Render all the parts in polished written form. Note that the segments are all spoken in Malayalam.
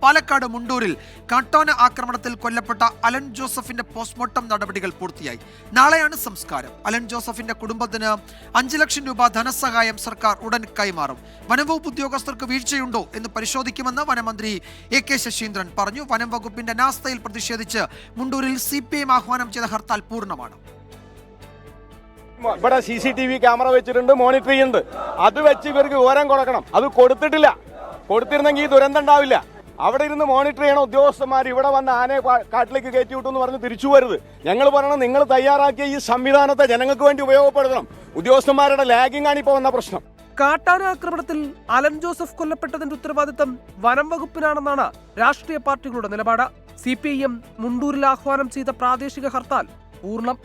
പാലക്കാട് മുണ്ടൂരിൽ കാട്ടാന ആക്രമണത്തിൽ കൊല്ലപ്പെട്ട അലൻ ജോസഫിന്റെ പോസ്റ്റ്മോർട്ടം നടപടികൾ പൂർത്തിയായി. നാളെയാണ് സംസ്കാരം. അലൻ ജോസഫിന്റെ കുടുംബത്തിന് 5 ലക്ഷം രൂപ ധനസഹായം സർക്കാർ ഉടൻ കൈമാറും. വനംവകുപ്പ് ഉദ്യോഗസ്ഥർക്ക് വീഴ്ചയുണ്ടോ എന്ന് പരിശോധിക്കുമെന്ന് വനമന്ത്രി AK ശശീന്ദ്രൻ പറഞ്ഞു. വനം വകുപ്പിന്റെ അനാസ്ഥയിൽ പ്രതിഷേധിച്ച് മുണ്ടൂരിൽ CPM ആഹ്വാനം ചെയ്ത ഹർത്താൽ പൂർണ്ണമാണ്. ഇവിടെ CCTV ക്യാമറ വെച്ചിട്ടുണ്ട്, മോണിറ്റർ ചെയ്യുന്നുണ്ട്. അത് വെച്ച് ഇവർക്ക് വിവരം കൊടുക്കണം. അത് കൊടുത്തിട്ടില്ല. കൊടുത്തിരുന്നെങ്കിൽ ഈ ദുരന്തം ഉണ്ടാവില്ല. അവിടെ ഇരുന്ന് മോണിറ്റർ ചെയ്യണ ഉദ്യോഗസ്ഥന്മാർ ഇവിടെ വന്ന് ആനയെ കാട്ടിലേക്ക് കയറ്റി വിട്ടു എന്ന് പറഞ്ഞ് തിരിച്ചു വരുത്. ഞങ്ങൾ പറയണം, നിങ്ങൾ തയ്യാറാക്കിയ ഈ സംവിധാനത്തെ ജനങ്ങൾക്ക് വേണ്ടി ഉപയോഗപ്പെടുത്തണം. ഉദ്യോഗസ്ഥന്മാരുടെ ലാഗിംഗ് ആണ് ഇപ്പോൾ വന്ന പ്രശ്നം. കാട്ടാന ആക്രമണത്തിൽ അലൻ ജോസഫ് കൊല്ലപ്പെട്ടതിന്റെ ഉത്തരവാദിത്തം വനം വകുപ്പിനാണെന്നാണ് രാഷ്ട്രീയ പാർട്ടികളുടെ നിലപാട്. CPIM മുണ്ടൂരിൽ ആഹ്വാനം ചെയ്ത പ്രാദേശിക ഹർത്താൽ പൂർണ്ണം.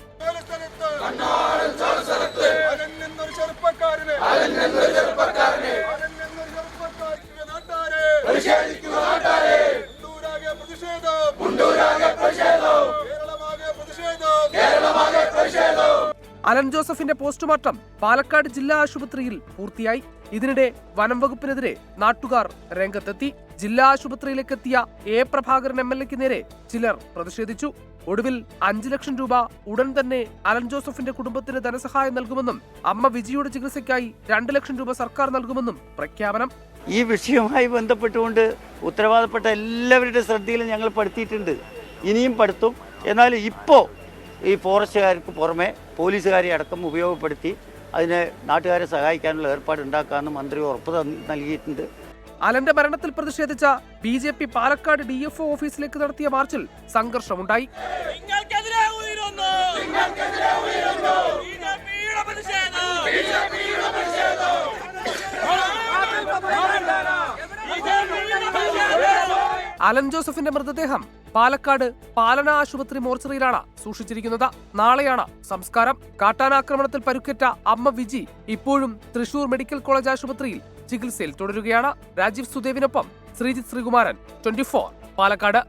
അലൻ ജോസഫിന്റെ പോസ്റ്റ്മോർട്ടം പാലക്കാട് ജില്ലാ ആശുപത്രിയിൽ പൂർത്തിയായി. ഇതിനിടെ വനം വകുപ്പിനെതിരെ നാട്ടുകാർ രംഗത്തെത്തി. ജില്ലാ ആശുപത്രിയിലേക്കെത്തിയ A പ്രഭാകരൻ MLA നേരെ ചിലർ പ്രതിഷേധിച്ചു. ഒടുവിൽ 5 ലക്ഷം രൂപ ഉടൻ തന്നെ അലൻ ജോസഫിന്റെ കുടുംബത്തിന് ധനസഹായം നൽകുമെന്നും അമ്മ വിജിയുടെ ചികിത്സയ്ക്കായി 2 ലക്ഷം രൂപ സർക്കാർ നൽകുമെന്നും പ്രഖ്യാപനം. ഈ വിഷയവുമായി ബന്ധപ്പെട്ടുകൊണ്ട് ഉത്തരവാദപ്പെട്ട എല്ലാവരുടെ ശ്രദ്ധയിലും ഞങ്ങൾ പെടുത്തിയിട്ടുണ്ട്. ഇനിയും പെടുത്തും. എന്നാൽ ഇപ്പോൾ ഈ ഫോറസ്റ്റുകാർക്ക് പുറമെ പോലീസുകാരെ അടക്കം ഉപയോഗപ്പെടുത്തി അതിനെ നാട്ടുകാരെ സഹായിക്കാനുള്ള ഏർപ്പാട് ഉണ്ടാക്കാമെന്ന് മന്ത്രി ഉറപ്പ് നൽകിയിട്ടുണ്ട്. അലന്റെ മരണത്തിൽ പ്രതിഷേധിച്ച BJP പാലക്കാട് DFO ഓഫീസിലേക്ക് നടത്തിയ മാർച്ചിൽ സംഘർഷമുണ്ടായി. അലൻ ജോസഫിന്റെ മൃതദേഹം പാലക്കാട് പാലന ആശുപത്രി മോർച്ചറിയിലാണ് സൂക്ഷിച്ചിരിക്കുന്നത്. നാളെയാണ് സംസ്കാരം. കാട്ടാനാക്രമണത്തിൽ പരുക്കേറ്റ അമ്മ വിജി ഇപ്പോഴും തൃശൂർ മെഡിക്കൽ കോളേജ് ആശുപത്രിയിൽ ചികിത്സയിൽ തുടരുകയാണ്. രാജീവ് സുദേവിനൊപ്പം ശ്രീജിത്ത് ശ്രീകുമാരൻ, 24 പാലക്കാട്.